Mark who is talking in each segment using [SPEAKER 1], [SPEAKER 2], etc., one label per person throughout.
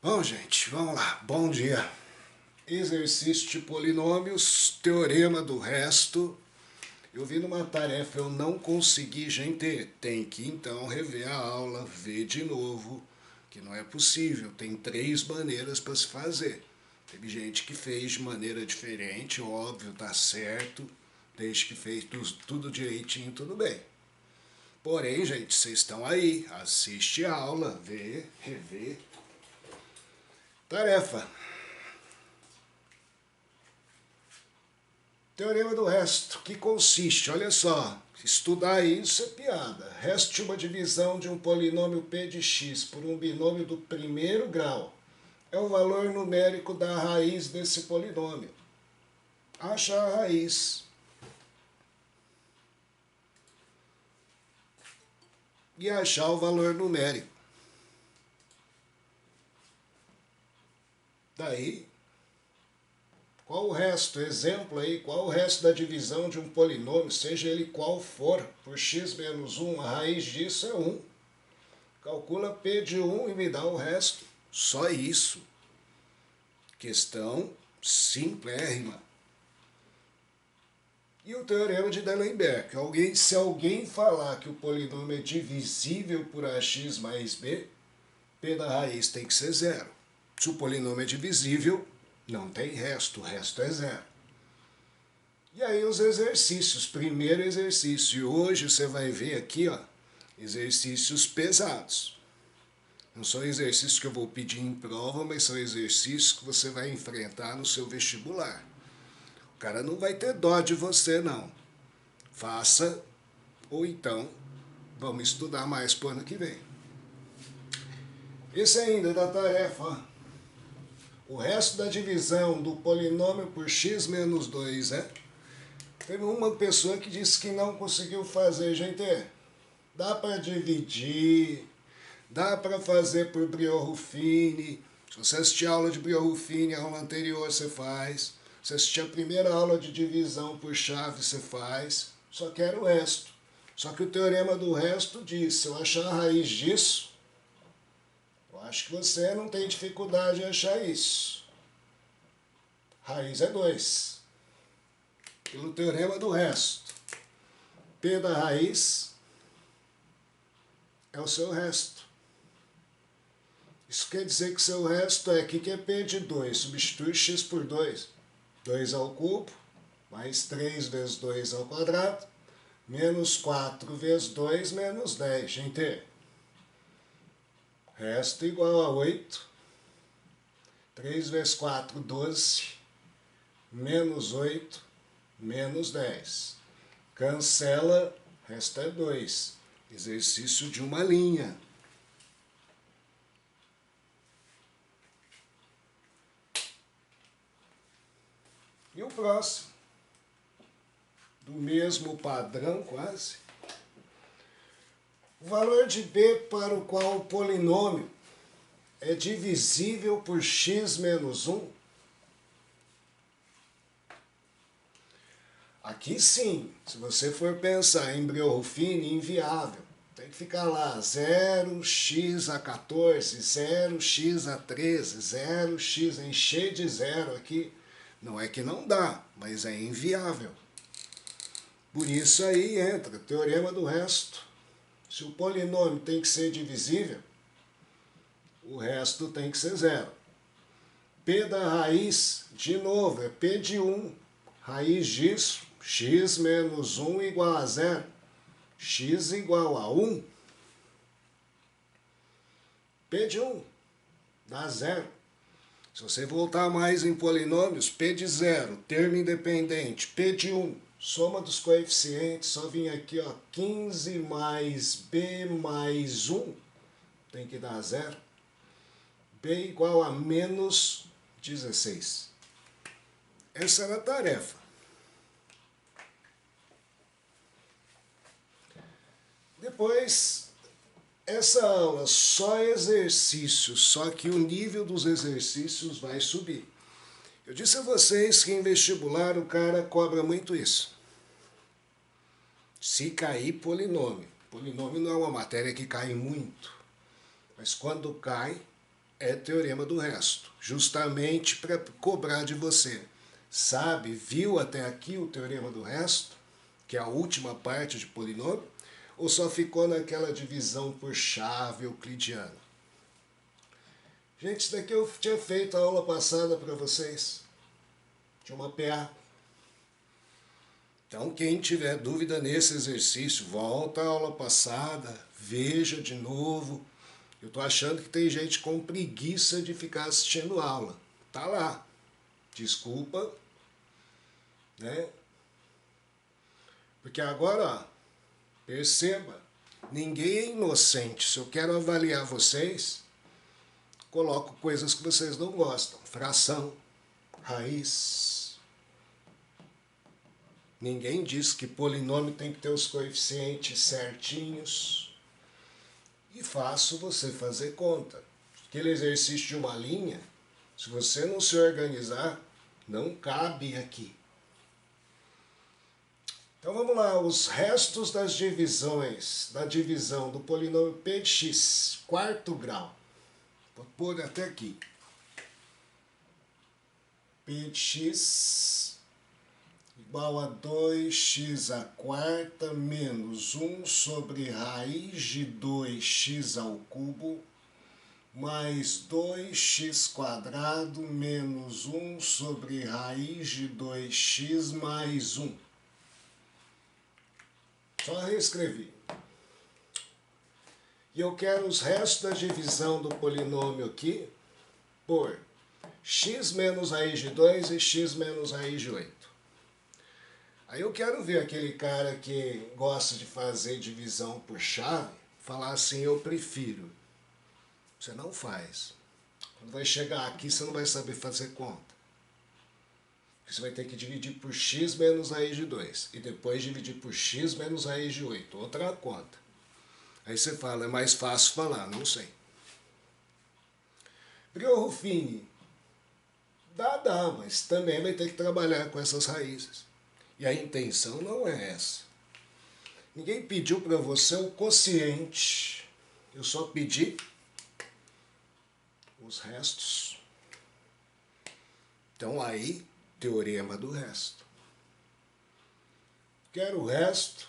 [SPEAKER 1] Bom, gente, vamos lá. Bom dia. Exercício de polinômios, teorema do resto. Eu vi numa tarefa, eu não consegui, gente. Tem que então rever a aula, ver de novo, que não é possível. Tem 3 maneiras para se fazer. Teve gente que fez de maneira diferente, óbvio, tá certo. Desde que fez tudo direitinho, tudo bem. Porém, gente, vocês estão aí, assiste a aula, vê, revê. Tarefa. Teorema do resto, que consiste, olha só, estudar isso é piada. Resto de uma divisão de um polinômio p de x por um binômio do primeiro grau é o valor numérico da raiz desse polinômio. Acha a raiz. E achar o valor numérico. Daí, qual o resto? Exemplo aí, qual o resto da divisão de um polinômio, seja ele qual for, por x menos 1, a raiz disso é 1. Calcula p de 1 e me dá o resto. Só isso. Questão simplérrima. E o teorema de D'Alembert. Se alguém falar que o polinômio é divisível por ax mais b, p da raiz tem que ser zero. Se o polinômio é divisível, não tem resto, o resto é zero. E aí os exercícios, primeiro exercício, e hoje você vai ver aqui, ó, exercícios pesados. Não são exercícios que eu vou pedir em prova, mas são exercícios que você vai enfrentar no seu vestibular. O cara não vai ter dó de você, não. Faça, ou então, vamos estudar mais para o ano que vem. Esse ainda da tarefa. O resto da divisão do polinômio por x menos 2 é... Teve uma pessoa que disse que não conseguiu fazer, gente. Dá para dividir, dá para fazer por Brio-Ruffini. Se você assistir a aula de Brio-Ruffini, a aula anterior você faz. Se assistir a primeira aula de divisão por chave, você faz. Só quero o resto. Só que o teorema do resto diz, se eu achar a raiz disso, eu acho que você não tem dificuldade em achar isso. Raiz é 2. Pelo teorema do resto. P da raiz é o seu resto. Isso quer dizer que seu resto é, o que é P de 2? Substitui x por 2. 2 ao cubo, mais 3 vezes 2 ao quadrado, menos 4 vezes 2, menos 10. Gente, resto igual a 8. 3 vezes 4, 12. Menos 8, menos 10. Cancela, resta 2. Exercício de uma linha. E o próximo, do mesmo padrão quase, o valor de b para o qual o polinômio é divisível por x menos 1. Aqui sim, se você for pensar em Brio-Ruffini, inviável. Tem que ficar lá 0x a 14, 0x a 13, 0x, encher de zero aqui. Não é que não dá, mas é inviável. Por isso aí entra o teorema do resto. Se o polinômio tem que ser divisível, o resto tem que ser zero. P da raiz, de novo, é P de 1. Raiz disso, x menos 1 igual a 0. X igual a 1. P de 1 dá 0. Se você voltar mais em polinômios, P de 0, termo independente, P de 1, soma dos coeficientes, só vim aqui, ó, 15 mais B mais 1, tem que dar 0. B igual a menos 16. Essa era a tarefa. Depois, essa aula só exercícios, só que o nível dos exercícios vai subir. Eu disse a vocês que em vestibular o cara cobra muito isso. Se cair polinômio. Polinômio não é uma matéria que cai muito, mas quando cai, é teorema do resto, justamente para cobrar de você. Sabe, viu até aqui o teorema do resto, que é a última parte de polinômio, ou só ficou naquela divisão por chave euclidiana? Gente, isso daqui eu tinha feito a aula passada para vocês, de uma PA. Então, quem tiver dúvida nesse exercício, volta à aula passada, veja de novo. Eu estou achando que tem gente com preguiça de ficar assistindo aula. Tá lá. Desculpa, né? Porque agora, ó, perceba, ninguém é inocente. Se eu quero avaliar vocês, coloco coisas que vocês não gostam. Fração, raiz. Ninguém diz que polinômio tem que ter os coeficientes certinhos. E faço você fazer conta. Aquele exercício de uma linha, se você não se organizar, não cabe aqui. Então vamos lá, os restos das divisões, da divisão do polinômio p de x, quarto grau. Vou pôr até aqui. P de x igual a 2x à quarta menos 1 sobre raiz de 2x ao cubo mais 2x quadrado menos 1 sobre raiz de 2x mais 1. Só reescrevi. E eu quero os restos da divisão do polinômio aqui por x menos raiz de 2 e x menos raiz de 8. Aí eu quero ver aquele cara que gosta de fazer divisão por chave, falar assim, eu prefiro. Você não faz. Quando vai chegar aqui, você não vai saber fazer conta. Você vai ter que dividir por x menos raiz de 2. E depois dividir por x menos raiz de 8. Outra conta. Aí você fala, é mais fácil falar, não sei. Prior Ruffini, dá, mas também vai ter que trabalhar com essas raízes. E a intenção não é essa. Ninguém pediu para você o quociente. Eu só pedi os restos. Então aí, teorema do resto. Quero o resto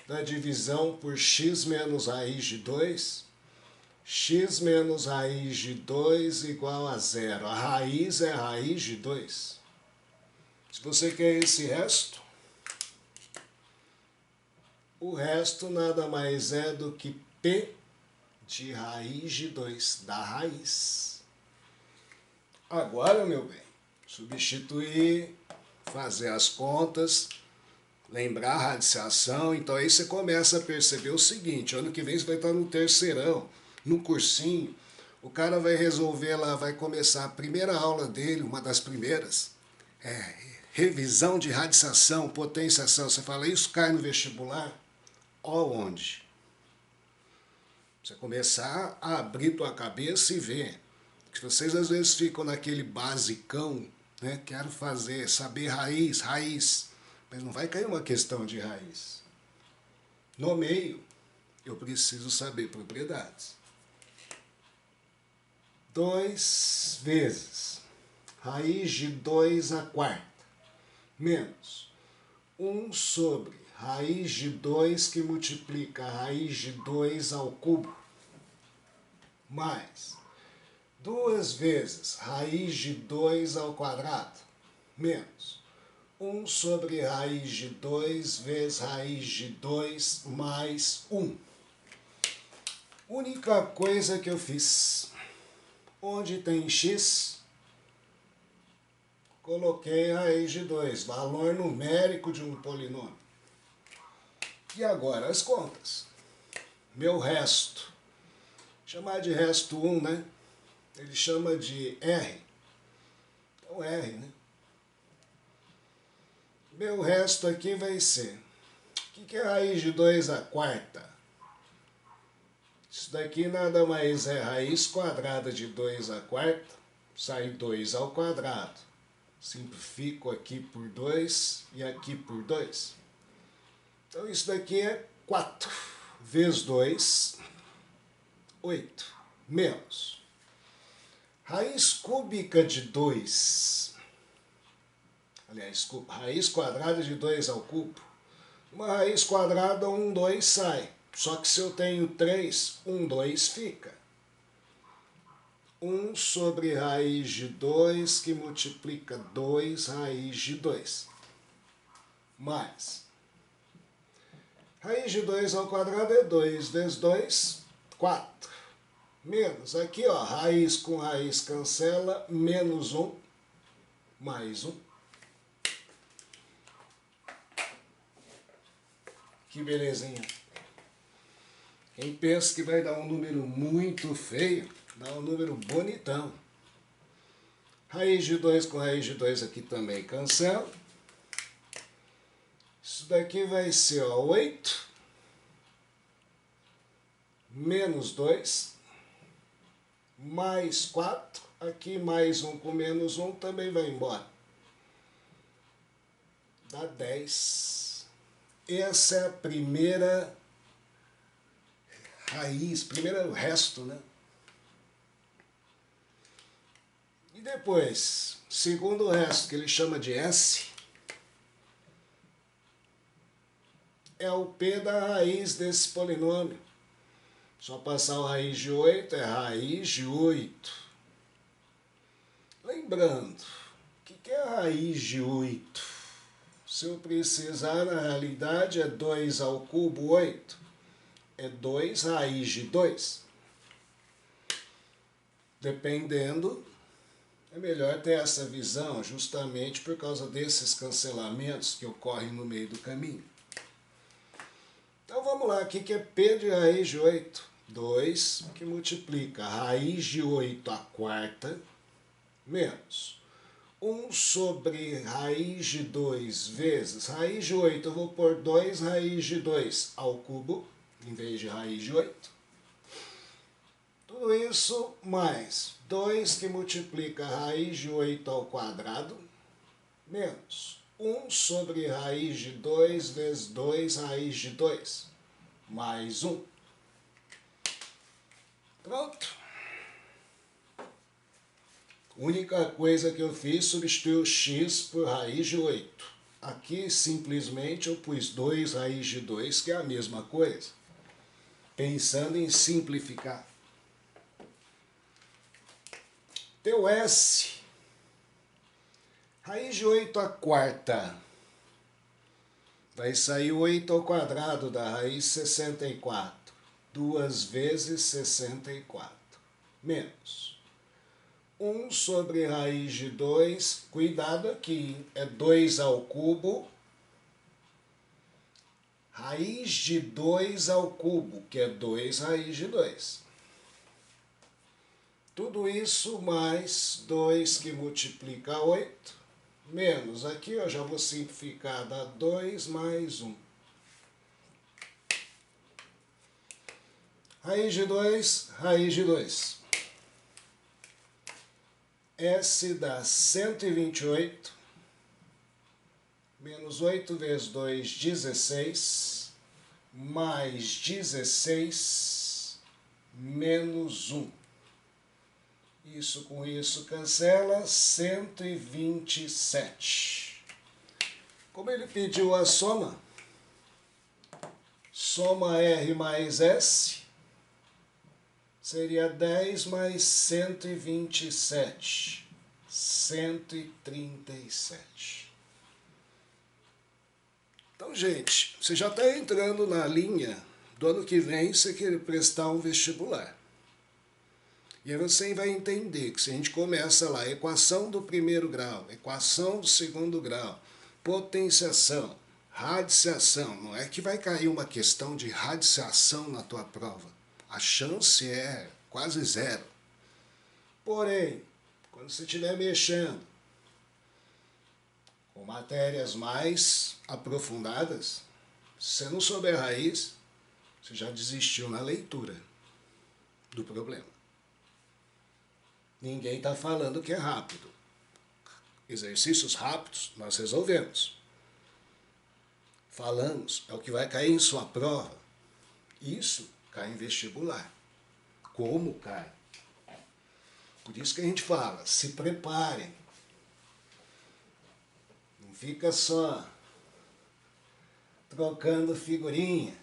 [SPEAKER 1] da divisão por x menos raiz de 2. X menos raiz de 2 igual a 0. A raiz é raiz de 2. Se você quer esse resto, o resto nada mais é do que P de raiz de 2, da raiz. Agora, meu bem, substituir, fazer as contas, lembrar a radiciação. Então aí você começa a perceber o seguinte, ano que vem você vai estar no terceirão, no cursinho, o cara vai resolver lá, vai começar a primeira aula dele, uma das primeiras, revisão de radiciação, potenciação. Você fala, isso cai no vestibular? Onde? Você começar a abrir tua cabeça e ver. Porque vocês às vezes ficam naquele basicão, né? Quero fazer, saber raiz, mas não vai cair uma questão de raiz. No meio, eu preciso saber propriedades. 2 vezes raiz de 2 à quarta menos 1 sobre raiz de 2 que multiplica a raiz de 2 ao cubo, mais 2 vezes raiz de 2 ao quadrado, menos 1 sobre raiz de 2 vezes raiz de 2 mais 1. Única coisa que eu fiz, onde tem x, coloquei raiz de 2, valor numérico de um polinômio. E agora as contas. Meu resto, chamar de resto 1, né? Ele chama de R. Então R, né? Meu resto aqui vai ser, o que é raiz de 2 à quarta? Isso daqui nada mais é raiz quadrada de 2 à quarta, sai 2 ao quadrado. Simplifico aqui por 2 e aqui por 2. Então isso daqui é 4 vezes 2, 8, menos Raiz cúbica de 2, aliás, desculpa, raiz quadrada de 2 ao cubo. Uma raiz quadrada, 1, 2 sai. Só que se eu tenho 3, 1, 2 fica. 1 sobre raiz de 2, que multiplica 2 raiz de 2. Mais. Raiz de 2 ao quadrado é 2 vezes 2, 4. Menos, aqui ó, raiz com raiz cancela, menos 1, mais 1. Que belezinha. Quem pensa que vai dar um número muito feio, dá um número bonitão. Raiz de 2 com raiz de 2 aqui também cancela. Isso daqui vai ser ó, 8 menos 2 mais 4. Aqui mais 1 com menos 1 também vai embora. Dá 10. Essa é a primeira raiz, primeiro resto, né? E depois, segundo resto, que ele chama de S, é o P da raiz desse polinômio. Só passar o raiz de 8 é raiz de 8. Lembrando, o que é a raiz de 8? Se eu precisar, na realidade, é 2 ao cubo 8. É 2 raiz de 2. Dependendo, é melhor ter essa visão justamente por causa desses cancelamentos que ocorrem no meio do caminho. Então vamos lá, o que é P de raiz de 8? 2 que multiplica a raiz de 8 à quarta menos 1 sobre raiz de 2 vezes raiz de 8. Eu vou pôr 2 raiz de 2 ao cubo, em vez de raiz de 8. Tudo isso mais 2 que multiplica a raiz de 8 ao quadrado, menos 1 sobre raiz de 2 vezes 2 raiz de 2, mais 1. Pronto. Única coisa que eu fiz, substituir o x por raiz de 8. Aqui, simplesmente, eu pus 2 raiz de 2, que é a mesma coisa. Pensando em simplificar. Teu S, raiz de 8 à quarta. Vai sair 8 ao quadrado da raiz 64. 2 vezes 64. Menos 1 sobre raiz de 2. Cuidado aqui, é 2 ao cubo. Raiz de 2 ao cubo, que é 2 raiz de 2. Tudo isso mais 2 que multiplica 8. Menos, aqui eu já vou simplificar, dá 2 mais 1. Raiz de 2, raiz de 2. S dá 128, menos 8 vezes 2, 16, mais 16, menos 1. Isso com isso cancela, 127. Como ele pediu a soma, soma R mais S, seria 10 mais 127, 137. Então, gente, você já está entrando na linha do ano que vem, você quer prestar um vestibular. E aí você vai entender que se a gente começa lá, equação do primeiro grau, equação do segundo grau, potenciação, radiciação, não é que vai cair uma questão de radiciação na tua prova. A chance é quase zero. Porém, quando você estiver mexendo com matérias mais aprofundadas, se você não souber raiz, você já desistiu na leitura do problema. Ninguém está falando que é rápido. Exercícios rápidos nós resolvemos. Falamos, é o que vai cair em sua prova. Isso cai em vestibular. Como cai? Por isso que a gente fala, se preparem. Não fica só trocando figurinha.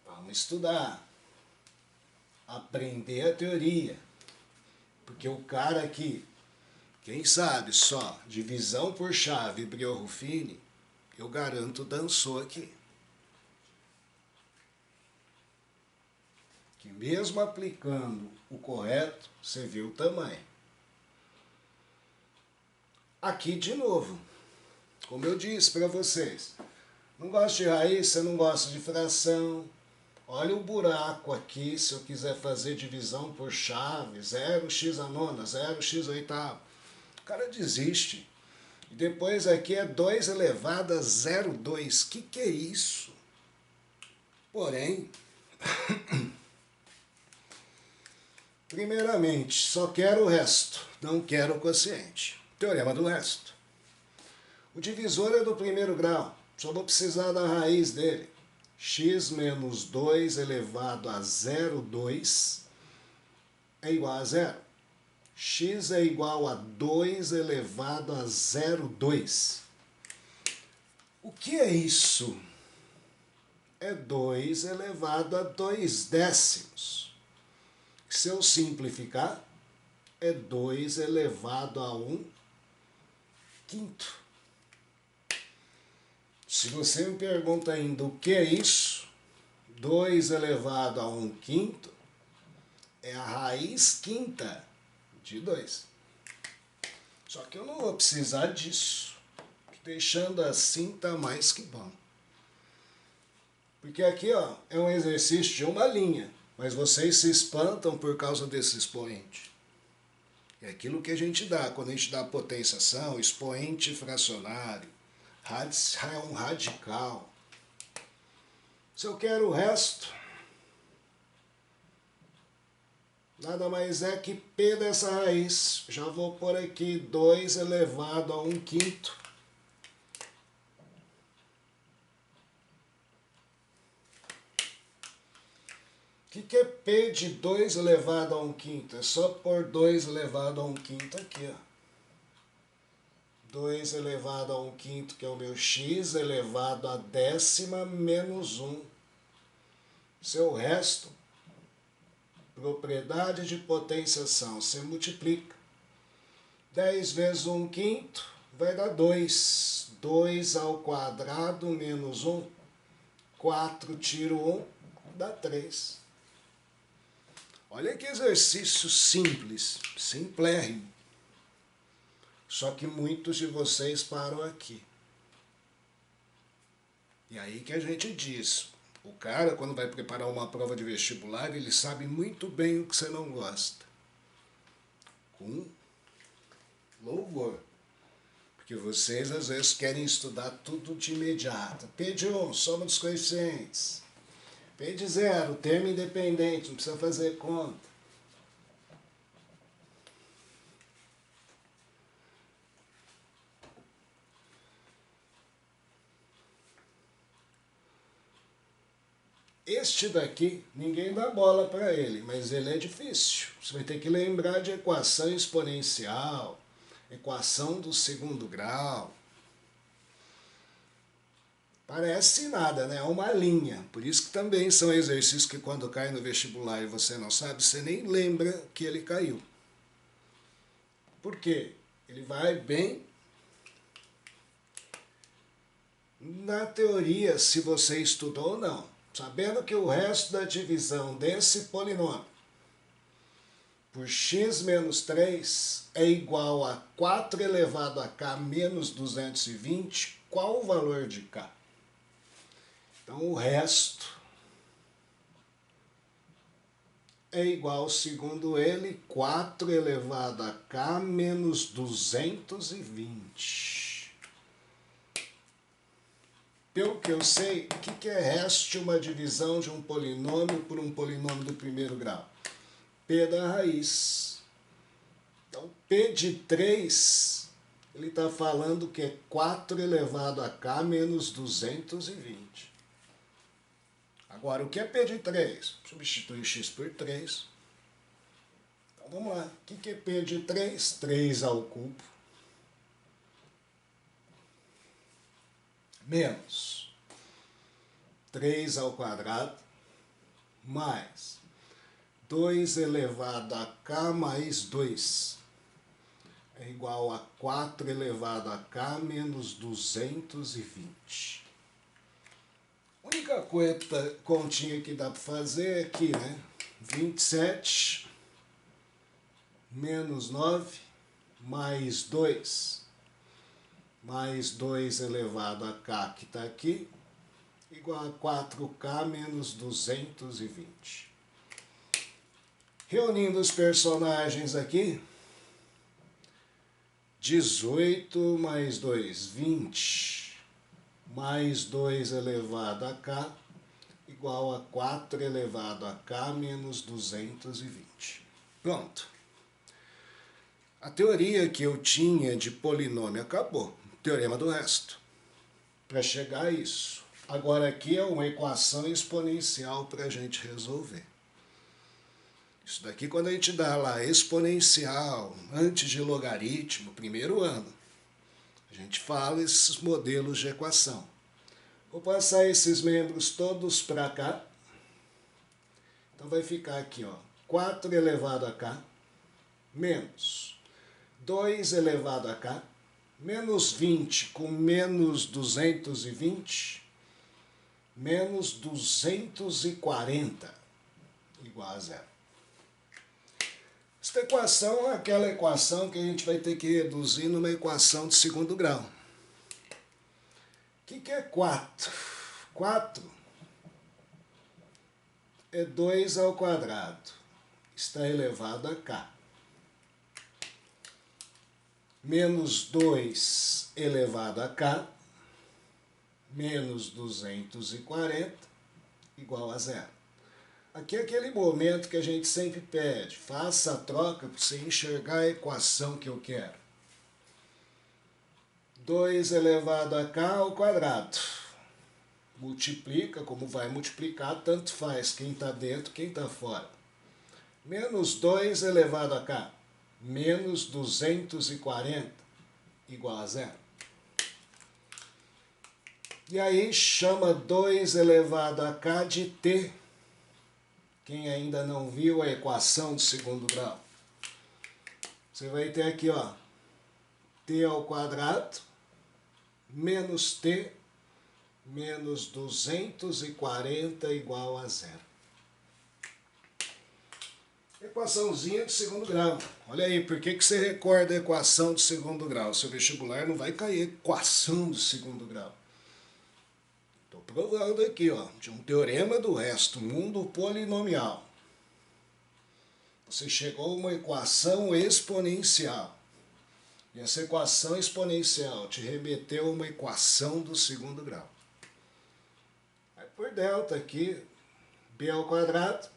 [SPEAKER 1] Vamos estudar. Aprender a teoria. Porque o cara aqui, quem sabe só divisão por chave e Brio-Ruffini, eu garanto, dançou aqui. Que mesmo aplicando o correto, você viu o tamanho. Aqui de novo, como eu disse para vocês, não gosta de raiz, você não gosta de fração. Olha o buraco aqui, se eu quiser fazer divisão por chave, 0x a nona, 0x a oitava. O cara desiste. E depois aqui é 2 elevado a 0,2. Que é isso? Porém, primeiramente, só quero o resto, não quero o quociente. Teorema do resto. O divisor é do primeiro grau, só vou precisar da raiz dele. X menos 2 elevado a 0,2 é igual a 0. X é igual a 2 elevado a 0,2. O que é isso? É 2 elevado a 2 décimos. Se eu simplificar, é 2 elevado a 1 quinto. Se você me pergunta ainda o que é isso, 2 elevado a 1 quinto é a raiz quinta de 2. Só que eu não vou precisar disso. Deixando assim tá mais que bom. Porque aqui, ó, é um exercício de uma linha, mas vocês se espantam por causa desse expoente. É aquilo que a gente dá quando a gente dá potenciação, expoente fracionário. É um radical. Se eu quero o resto, nada mais é que P dessa raiz. Já vou pôr aqui 2 elevado a 1 quinto. O que é P de 2 elevado a 1 quinto? É só pôr 2 elevado a 1 quinto aqui, ó. 2 elevado a 1 quinto, que é o meu x, elevado a décima menos 1. Seu resto, propriedade de potenciação, você multiplica. 10 vezes 1 quinto vai dar 2. 2 ao quadrado menos 1. 4 tiro 1, dá 3. Olha que exercício simples, simplérrimo. Só que muitos de vocês param aqui. E aí que a gente diz, o cara quando vai preparar uma prova de vestibular, ele sabe muito bem o que você não gosta. Com louvor. Porque vocês às vezes querem estudar tudo de imediato. P de 1, soma dos coeficientes. P de 0, termo independente, não precisa fazer conta. Este daqui, ninguém dá bola para ele, mas ele é difícil. Você vai ter que lembrar de equação exponencial, equação do segundo grau. Parece nada, né? É uma linha. Por isso que também são exercícios que quando cai no vestibular e você não sabe, você nem lembra que ele caiu. Por quê? Ele vai bem na teoria, se você estudou ou não. Sabendo que o resto da divisão desse polinômio por x menos 3 é igual a 4 elevado a k menos 220, qual o valor de k? Então o resto é igual, segundo ele, 4 elevado a k menos 220. Pelo que eu sei, o que é resto de uma divisão de um polinômio por um polinômio do primeiro grau? P da raiz. Então, P de 3, ele está falando que é 4 elevado a k menos 220. Agora, o que é P de 3? Substitui x por 3. Então, vamos lá. O que é P de 3? 3 ao cubo. Menos 3 ao quadrado. Mais 2 elevado a k mais 2 é igual a 4 elevado a k menos 220. A única continha que dá para fazer é aqui, né? 27 menos 9 mais 2 elevado a k, que está aqui, igual a 4k menos 220. Reunindo os personagens aqui, 18 mais 2, 20, mais 2 elevado a k, igual a 4 elevado a k menos 220. Pronto. A teoria que eu tinha de polinômio acabou. Teorema do resto. Para chegar a isso. Agora aqui é uma equação exponencial para a gente resolver. Isso daqui, quando a gente dá lá exponencial, antes de logaritmo, primeiro ano, a gente fala esses modelos de equação. Vou passar esses membros todos para cá. Então vai ficar aqui, ó, 4 elevado a k, menos 2 elevado a k, menos 20 com menos 220, menos 240, igual a zero. Esta equação é aquela equação que a gente vai ter que reduzir numa equação de segundo grau. O que é 4? 4 é 2 ao quadrado, está elevado a k. Menos 2 elevado a k, menos 240, igual a zero. Aqui é aquele momento que a gente sempre pede, faça a troca para você enxergar a equação que eu quero. 2 elevado a k ao quadrado. Multiplica, como vai multiplicar, tanto faz quem está dentro, quem está fora. Menos 2 elevado a k, menos 240, igual a zero. E aí chama 2 elevado a k de t. Quem ainda não viu a equação do segundo grau. Você vai ter aqui, ó, t ao quadrado, menos t, menos 240 igual a zero. Equaçãozinha do segundo grau. Olha aí, por que você recorda a equação do segundo grau? Seu vestibular não vai cair equação do segundo grau. Estou provando aqui, ó, de um teorema do resto, mundo polinomial. Você chegou a uma equação exponencial. E essa equação exponencial te remeteu a uma equação do segundo grau. Aí por delta aqui, b ao quadrado,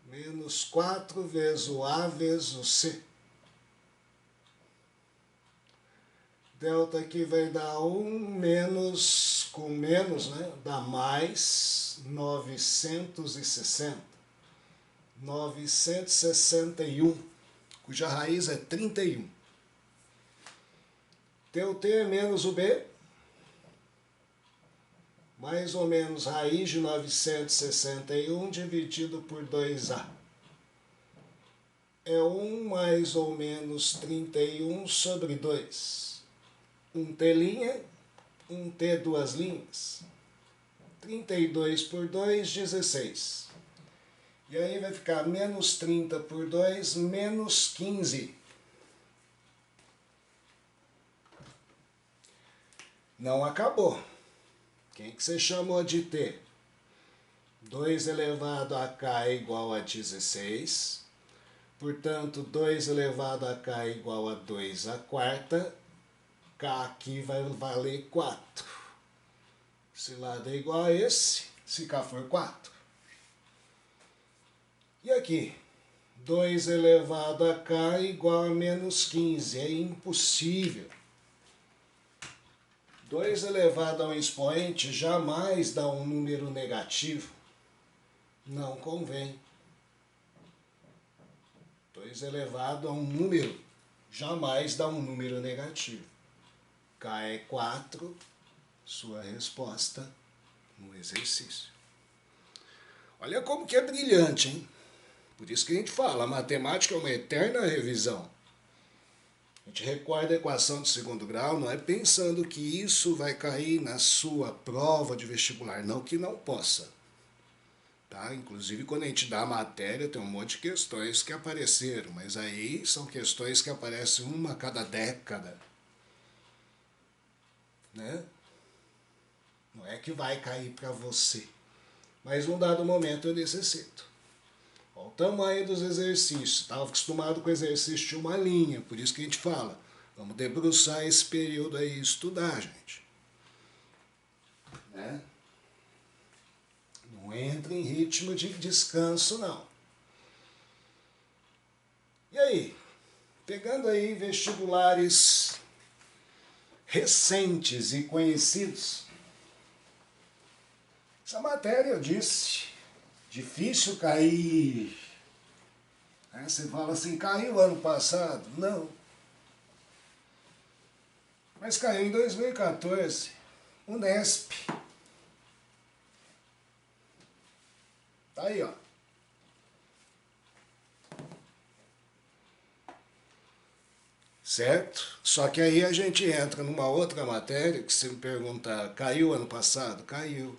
[SPEAKER 1] menos 4 vezes o a vezes o c. Delta aqui vai dar 1 menos, com menos, né, dá mais 960. 961, cuja raiz é 31. Teu t é menos o b, mais ou menos raiz de 961 dividido por 2a. É 1 mais ou menos 31 sobre 2. Um t', um t duas linhas. 32 por 2, 16. E aí vai ficar menos 30 por 2, menos 15. Não acabou. Quem que você chamou de t? 2 elevado a k é igual a 16. Portanto, 2 elevado a k é igual a 2 a quarta. K aqui vai valer 4. Esse lado é igual a esse, se k for 4. E aqui, 2 elevado a k igual a menos 15. É impossível. 2 elevado a um expoente jamais dá um número negativo. Não convém. 2 elevado a um número jamais dá um número negativo. K é 4, sua resposta no exercício. Olha como que é brilhante, hein? Por isso que a gente fala, a matemática é uma eterna revisão. A gente recorda a equação de segundo grau, não é pensando que isso vai cair na sua prova de vestibular, não que não possa. Tá? Inclusive, quando a gente dá a matéria, tem um monte de questões que apareceram, mas aí são questões que aparecem uma a cada década. Né? Não é que vai cair para você, mas num dado momento eu necessito. Olha o tamanho dos exercícios. Estava acostumado com exercício de uma linha, por isso que a gente fala, vamos debruçar esse período aí e estudar, gente. Né? Não entra em ritmo de descanso, não. E aí? Pegando aí vestibulares recentes e conhecidos, essa matéria eu disse, difícil cair. Você fala assim, caiu ano passado? Não. Mas caiu em 2014, Unesp. Tá aí, ó. Certo? Só que aí a gente entra numa outra matéria que se me perguntar, caiu ano passado? Caiu.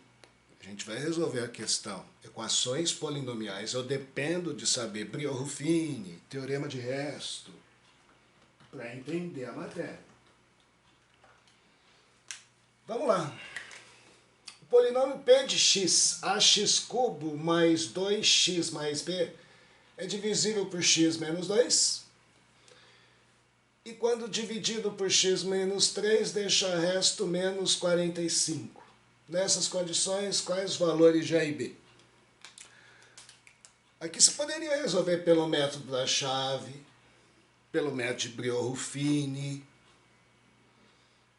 [SPEAKER 1] A gente vai resolver a questão. Equações polinomiais. Eu dependo de saber Brio-Ruffini, teorema de resto, para entender a matéria. Vamos lá. O polinômio P de x, ax³ mais 2x mais b, é divisível por x menos 2. E quando dividido por x menos 3, deixa resto menos 45. Nessas condições, quais os valores de A e B? Aqui você poderia resolver pelo método da chave, pelo método de Brio-Ruffini,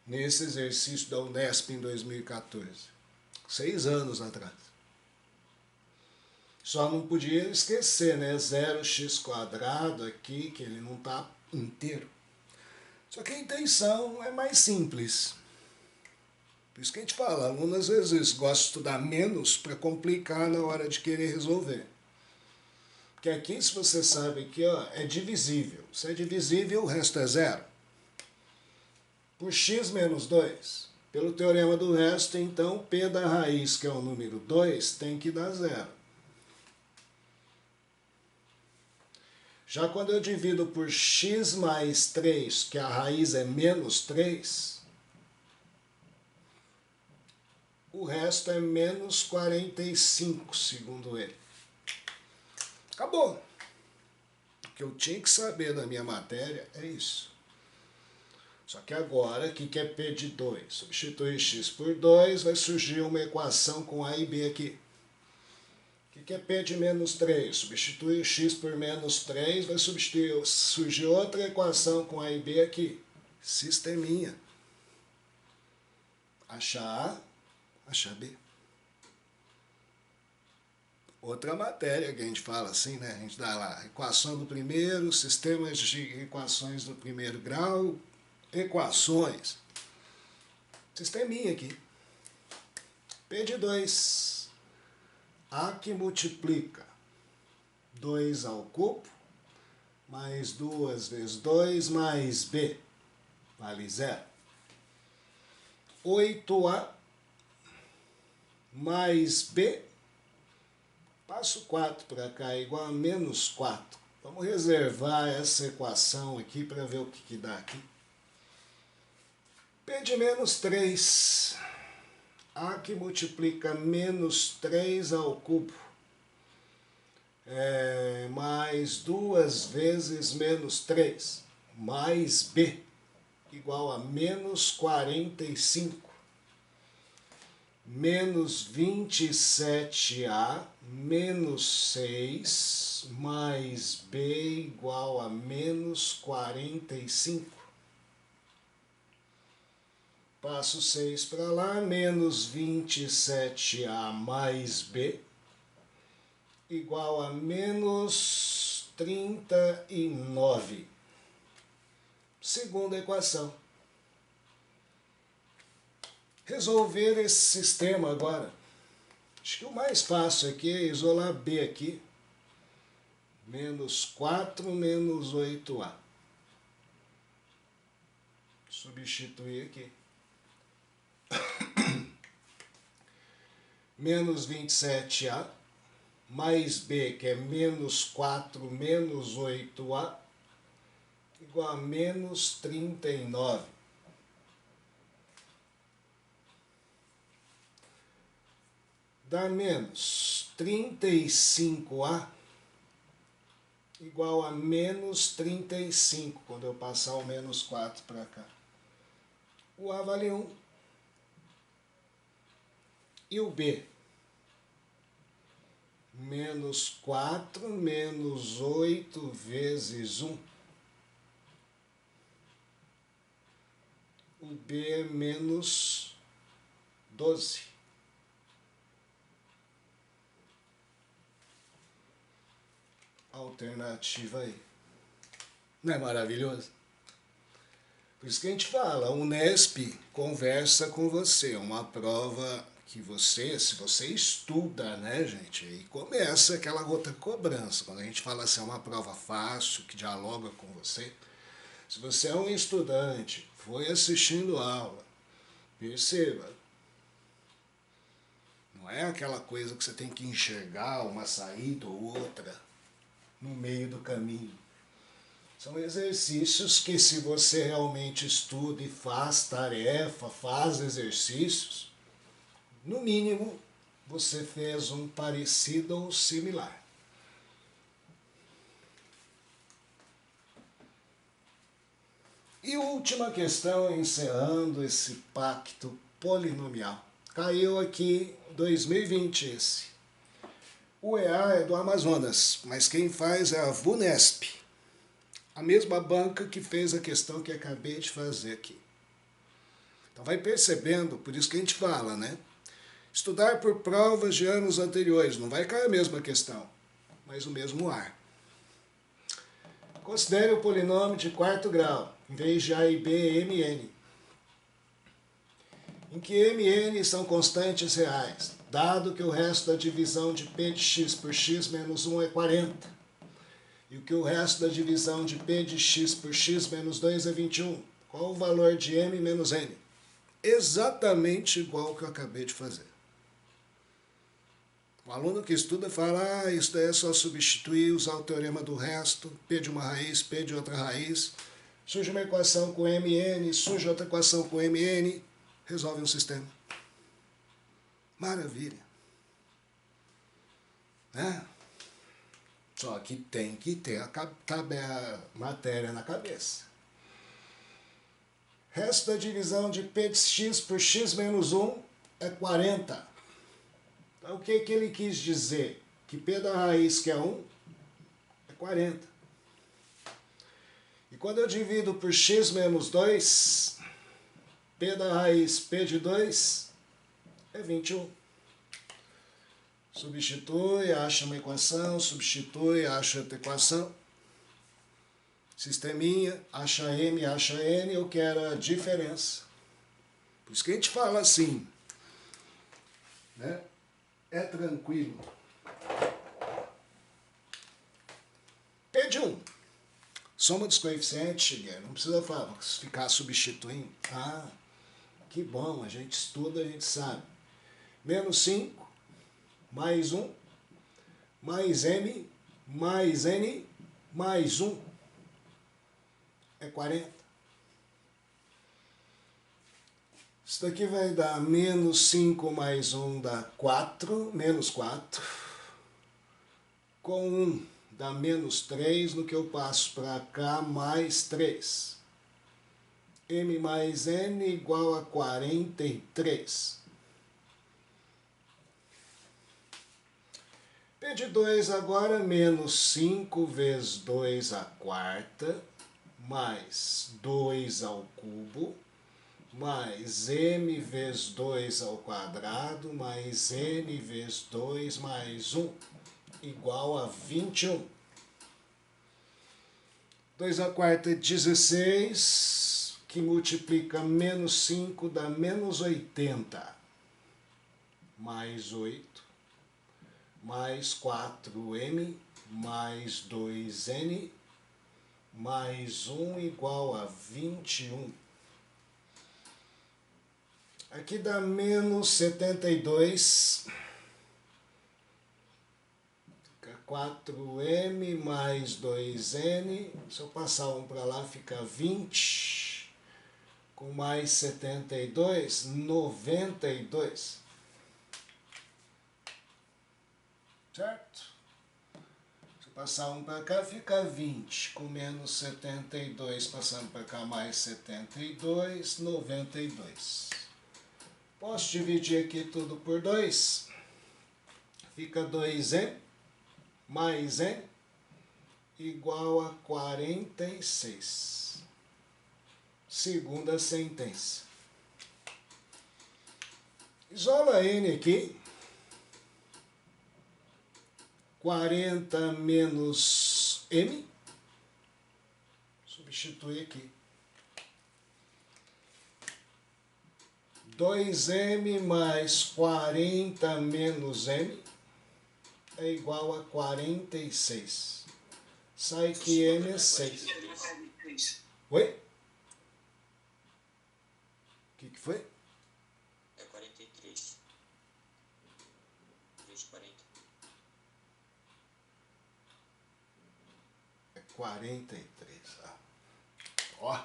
[SPEAKER 1] nesse exercício da Unesp em 2014, 6 anos atrás. Só não podia esquecer, né? 0x² aqui, que ele não está inteiro. Só que a intenção é mais simples. Por isso que a gente fala, aluno às vezes gosta de estudar menos para complicar na hora de querer resolver. Porque aqui, se você sabe que ó, é divisível. Se é divisível, o resto é zero. Por x menos 2. Pelo teorema do resto, então, P da raiz, que é o número 2, tem que dar zero. Já quando eu divido por x mais 3, que a raiz é menos 3, o resto é menos 45, segundo ele. Acabou. O que eu tinha que saber da minha matéria é isso. Só que agora, o que é P de 2? Substitui x por 2, vai surgir uma equação com A e B aqui. O que é P de menos 3? Substitui x por menos 3, vai surgir outra equação com A e B aqui. Sisteminha. Achar A, achar B. Outra matéria que a gente fala assim, né? A gente dá lá, equação do primeiro, sistemas de equações do primeiro grau, equações. Sisteminha aqui. P de 2. A que multiplica 2 ao cubo, mais 2 vezes 2, mais B, vale 0. 8A mais B, passo 4 para cá, é igual a menos 4. Vamos reservar essa equação aqui para ver o que dá aqui. P de menos 3. A que multiplica menos 3 ao cubo, mais 2 vezes menos 3, mais B, igual a menos 45. Menos 27A, menos 6, mais B igual a menos 45. Passo 6 para lá, menos 27A mais B, igual a menos 39. Segunda equação. Resolver esse sistema agora. Acho que o mais fácil aqui é isolar B aqui. Menos 4 menos 8A. Substituir aqui. Menos 27A. Mais B, que é menos 4 menos 8A. Igual a menos 39. Dá menos 35A igual a menos 35, quando eu passar o menos 4 para cá. O A vale 1. E o B? Menos 4 menos 8 vezes 1. O B é menos 12. Alternativa aí. Não é maravilhoso? Por isso que a gente fala, a Unesp conversa com você, uma prova que você, se você estuda, né, gente, aí começa aquela outra cobrança. Quando a gente fala assim, é uma prova fácil, que dialoga com você. Se você é um estudante, foi assistindo aula, perceba, não é aquela coisa que você tem que enxergar uma saída ou outra no meio do caminho. São exercícios que, se você realmente estuda e faz tarefa, faz exercícios, no mínimo você fez um parecido ou similar. E última questão, encerrando esse pacto polinomial. Caiu aqui 2020 esse. O EA é do Amazonas, mas quem faz é a VUNESP, a mesma banca que fez a questão que acabei de fazer aqui. Então vai percebendo, por isso que a gente fala, né? Estudar por provas de anos anteriores, não vai cair a mesma questão, mas o mesmo ar. Considere o polinômio de quarto grau, em vez de A e B, MN, em que MN são constantes reais, dado que o resto da divisão de P de x por x menos 1 é 40, e que o resto da divisão de P de x por x menos 2 é 21. Qual o valor de M menos N? Exatamente igual ao que eu acabei de fazer. O aluno que estuda fala, isso daí é só substituir, usar o teorema do resto, P de uma raiz, P de outra raiz, surge uma equação com MN, surge outra equação com MN, resolve um sistema. Maravilha. Né? Só que tem que ter a matéria na cabeça. Resto da divisão de P de x por x menos 1 é 40. Então, o que ele quis dizer? Que P da raiz, que é 1, é 40. E quando eu divido por x menos 2, P da raiz, P de 2, é 21. Substitui, acha uma equação, substitui, acha outra equação. Sisteminha, acha M, acha N, eu quero a diferença. Por isso que a gente fala assim, né? É tranquilo. P de 1. Soma dos coeficientes, Shigeru. Não precisa ficar substituindo. Ah, que bom, a gente estuda, a gente sabe. Menos 5, mais 1, mais M, mais N, mais 1. É 40. Isso daqui vai dar menos 5 mais 1 dá 4, menos 4. Com 1 dá menos 3, no que eu passo para cá, mais 3. M mais N igual a 43. P de 2 agora, menos 5 vezes 2 à quarta, mais 2 ao cubo, mais m vezes 2 ao quadrado, mais n vezes 2 mais 1, igual a 21. 2 à quarta é 16, que multiplica menos 5 dá menos 80. Mais 8, mais 4m, mais 2n, mais 1 igual a 21. Aqui dá menos 72. 4m mais 2n, se eu passar um para lá fica 20, com mais 72, 92, certo? Se eu passar um para cá fica 20, com menos 72, passando para cá mais 72, 92. Posso dividir aqui tudo por 2, fica 2m, mais n, igual a 46. Segunda sentença. Isola n aqui. 40 menos m. Substitui aqui. 2m mais 40 menos m é igual a 46. Sai que m é 6. Oi? O que foi?
[SPEAKER 2] É 43. 3,40.
[SPEAKER 1] É 43. Ó.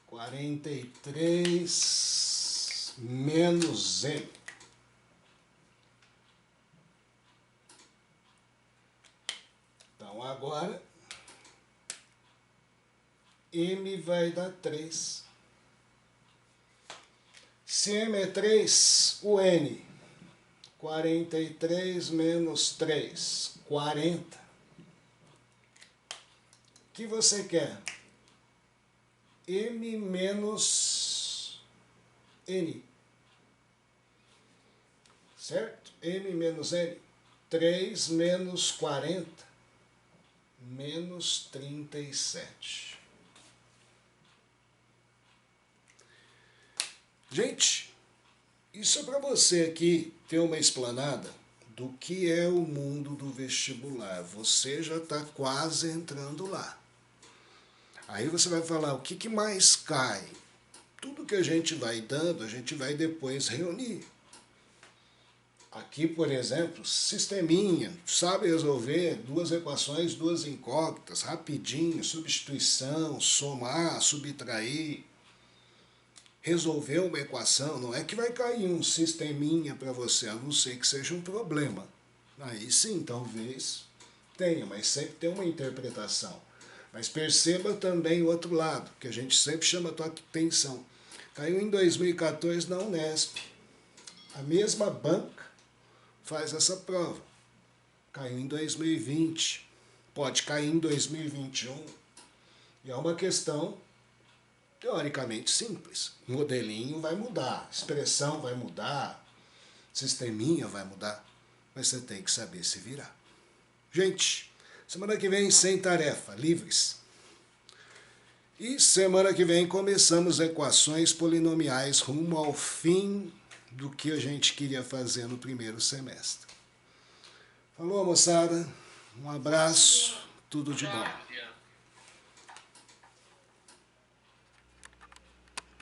[SPEAKER 1] 43 menos m. Então, agora, m vai dar 3. Se m é 3, o n, 43 menos 3, 40. O que você quer? M menos n. Certo? M menos n. 3 menos 40. Menos 37. Gente, isso é para você aqui ter uma explanada do que é o mundo do vestibular. Você já está quase entrando lá. Aí você vai falar, o que mais cai? Tudo que a gente vai dando, a gente vai depois reunir. Aqui, por exemplo, sisteminha, sabe resolver 2 equações, 2 incógnitas, rapidinho, substituição, somar, subtrair. Resolver uma equação, não é que vai cair um sisteminha para você, a não ser que seja um problema. Aí sim, talvez tenha, mas sempre tem uma interpretação. Mas perceba também o outro lado, que a gente sempre chama a tua atenção. Caiu em 2014 na Unesp. A mesma banca faz essa prova. Caiu em 2020. Pode cair em 2021. E é uma questão teoricamente simples. O modelinho vai mudar, expressão vai mudar, sisteminha vai mudar. Mas você tem que saber se virar. Gente, semana que vem sem tarefa, livres. E semana que vem começamos equações polinomiais rumo ao fim do que a gente queria fazer no primeiro semestre. Falou, moçada. Um abraço. Tudo de bom.